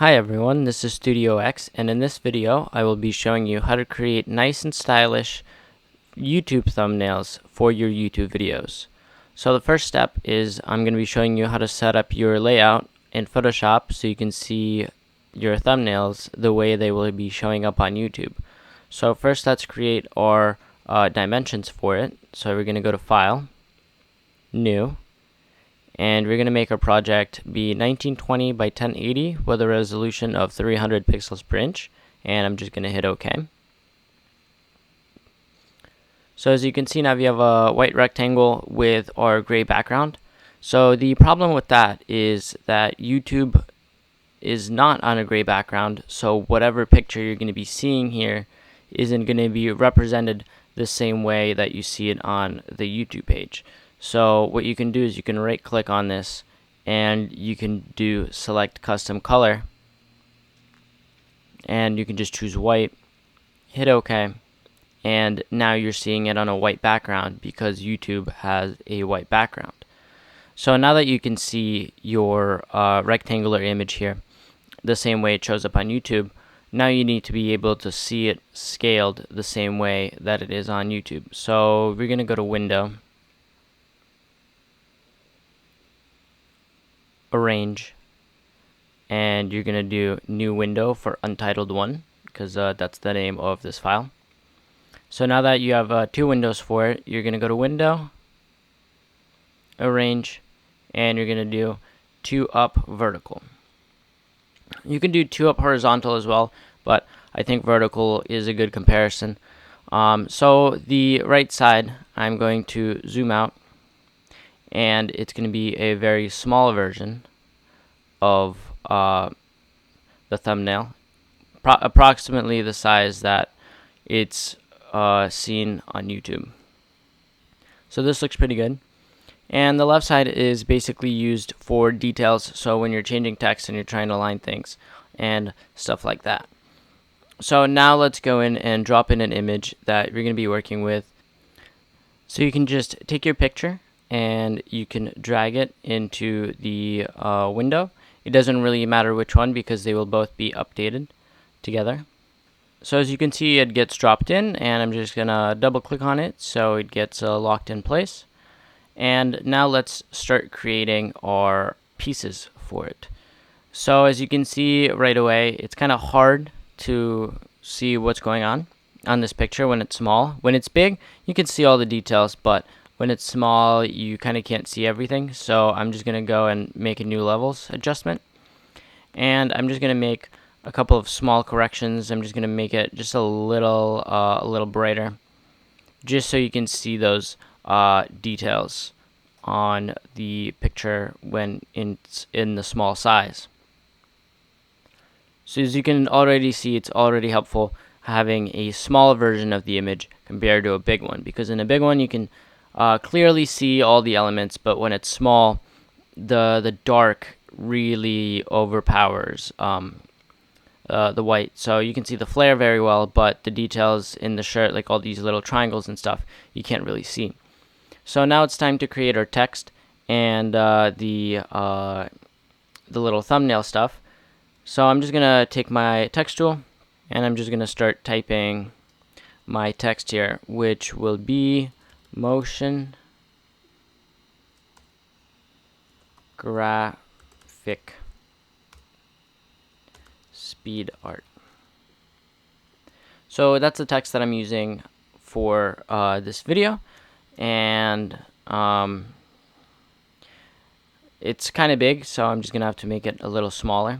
Hi everyone, this is Studio X, and in this video I will be showing you how to create nice and stylish YouTube thumbnails for your YouTube videos. So the first step is I'm going to be showing you how to set up your layout in Photoshop so you can see your thumbnails the way they will be showing up on YouTube. So first let's create our dimensions for it. So we're going to go to File, New, and we're going to make our project be 1920 by 1080 with a resolution of 300 pixels per inch, and I'm just going to hit OK. So as you can see now we have a white rectangle with our gray background. So the problem with that is that YouTube is not on a gray background, so whatever picture you're going to be seeing here isn't going to be represented the same way that you see it on the YouTube page. So what you can do is you can right click on this and you can do select custom color, and you can just choose white, hit OK, and now you're seeing it on a white background because YouTube has a white background. So now that you can see your rectangular image here the same way it shows up on YouTube, now you need to be able to see it scaled the same way that it is on YouTube. So we're going to go to Window, Arrange, and you're going to do New Window for Untitled One because that's the name of this file. So now that you have two windows for it, you're going to go to Window, Arrange, and you're going to do 2 up vertical. You can do 2 up horizontal as well, but I think vertical is a good comparison. So the right side, I'm going to zoom out, and it's going to be a very small version of the thumbnail, approximately the size that it's seen on YouTube. So this looks pretty good. And the left side is basically used for details, so when you're changing text and you're trying to align things and stuff like that. So now let's go in and drop in an image that you're going to be working with. So you can just take your picture and you can drag it into the window. It doesn't really matter which one because they will both be updated together. So as you can see, it gets dropped in, and I'm just going to double click on it so it gets locked in place. And now let's start creating our pieces for it. So as you can see right away, it's kind of hard to see what's going on this picture when it's small. When it's big, you can see all the details, but when it's small, you kind of can't see everything. So I'm just going to go and make a new levels adjustment. And I'm just going to make a couple of small corrections. I'm just going to make it just a little brighter, just so you can see those details on the picture when it's in the small size. So as you can already see, it's already helpful having a small version of the image compared to a big one, because in a big one you can clearly see all the elements, but when it's small, the dark really overpowers the white. So you can see the flare very well, but the details in the shirt, like all these little triangles and stuff, you can't really see. So now it's time to create our text and the little thumbnail stuff. So I'm just gonna take my text tool and I'm just gonna start typing my text here, which will be motion graphic speed art. So that's the text that I'm using for this video, and it's kind of big, so I'm just gonna have to make it a little smaller.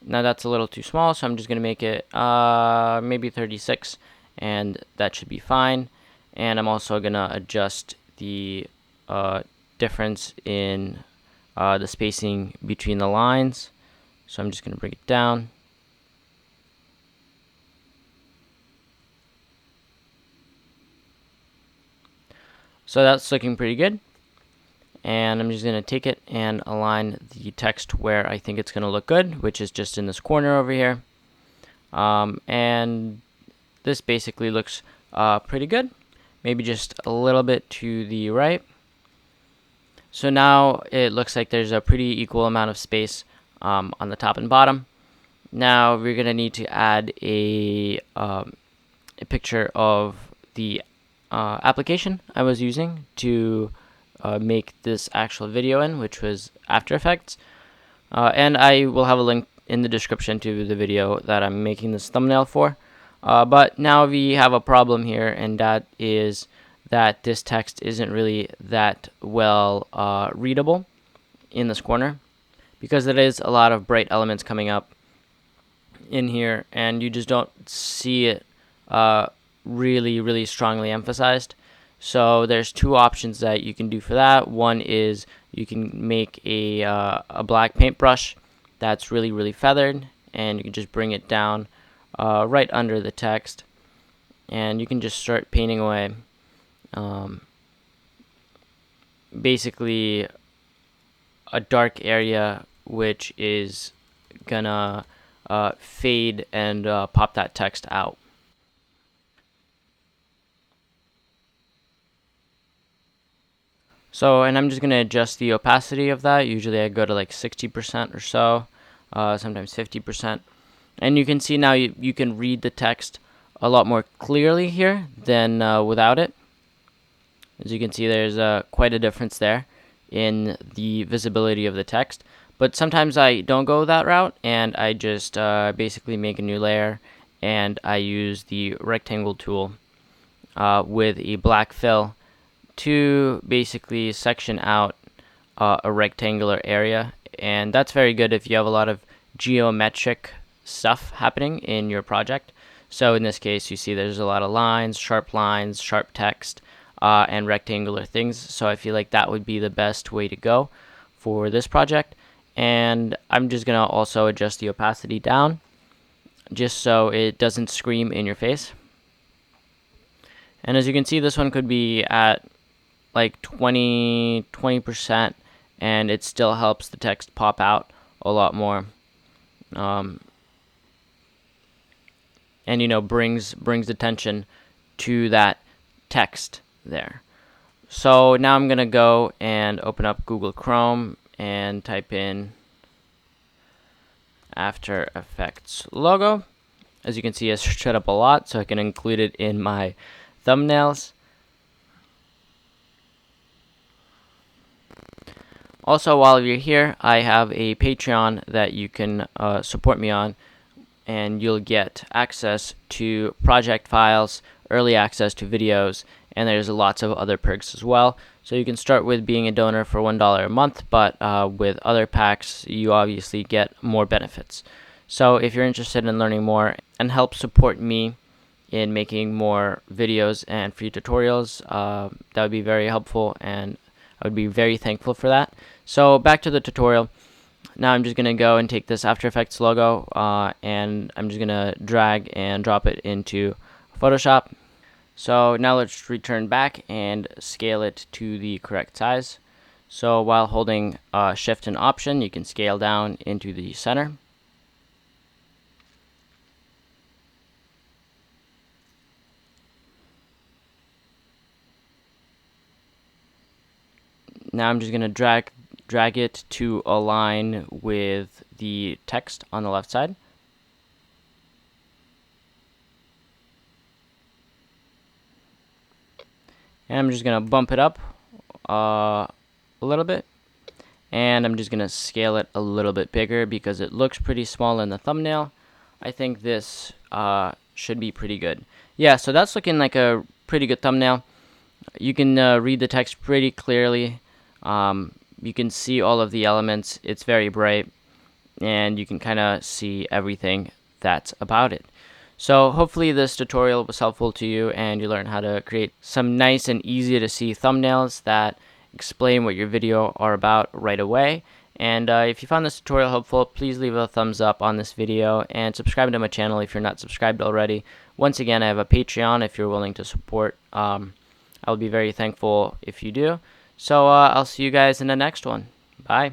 Now that's a little too small, so I'm just gonna make it maybe 36, and that should be fine. And I'm also gonna adjust the difference in the spacing between the lines. So I'm just going to bring it down. So that's looking pretty good. And I'm just going to take it and align the text where I think it's going to look good, which is just in this corner over here. And this basically looks pretty good. Maybe just a little bit to the right. So now it looks like there's a pretty equal amount of space on the top and bottom. Now we're going to need to add a picture of the application I was using to make this actual video in, which was After Effects. And I will have a link in the description to the video that I'm making this thumbnail for. But now we have a problem here, and that is that this text isn't really that well readable in this corner, because there is a lot of bright elements coming up in here, and you just don't see it really strongly emphasized. So there's two options that you can do for that. One is you can make a black paintbrush that's really feathered, and you can just bring it down right under the text, and you can just start painting away. Basically a dark area which is gonna fade and pop that text out. So, and I'm just going to adjust the opacity of that. Usually I go to like 60% or so, sometimes 50%. And you can see now you can read the text a lot more clearly here than without it. As you can see, there's quite a difference there in the visibility of the text. But sometimes I don't go that route, and I just basically make a new layer, and I use the rectangle tool with a black fill to basically section out a rectangular area. And that's very good if you have a lot of geometric stuff happening in your project. So in this case, you see there's a lot of lines, sharp text, and rectangular things. So I feel like that would be the best way to go for this project. And I'm just going to also adjust the opacity down just so it doesn't scream in your face. And as you can see, this one could be at like 20%, and it still helps the text pop out a lot more, and brings attention to that text there. So now I'm gonna go and open up Google Chrome and type in After Effects logo. As you can see, I searched it up a lot so I can include it in my thumbnails. Also, while you're here, I have a Patreon that you can support me on, and you'll get access to project files, early access to videos, and there's lots of other perks as well. So you can start with being a donor for $1 a month, but with other packs, you obviously get more benefits. So if you're interested in learning more and help support me in making more videos and free tutorials, that would be very helpful, and I would be very thankful for that. So back to the tutorial. Now I'm just going to go and take this After Effects logo and I'm just going to drag and drop it into Photoshop. So now let's return back and scale it to the correct size. So while holding Shift and Option, you can scale down into the center. Now I'm just going to drag it to align with the text on the left side. And I'm just going to bump it up a little bit. And I'm just going to scale it a little bit bigger because it looks pretty small in the thumbnail. I think this should be pretty good. Yeah, so that's looking like a pretty good thumbnail. You can read the text pretty clearly. You can see all of the elements. It's very bright, and you can kind of see everything that's about it. So hopefully this tutorial was helpful to you, and you learned how to create some nice and easy to see thumbnails that explain what your video are about right away. And if you found this tutorial helpful, please leave a thumbs up on this video and subscribe to my channel if you're not subscribed already. Once again, I have a Patreon if you're willing to support. I'll be very thankful if you do. So I'll see you guys in the next one. Bye.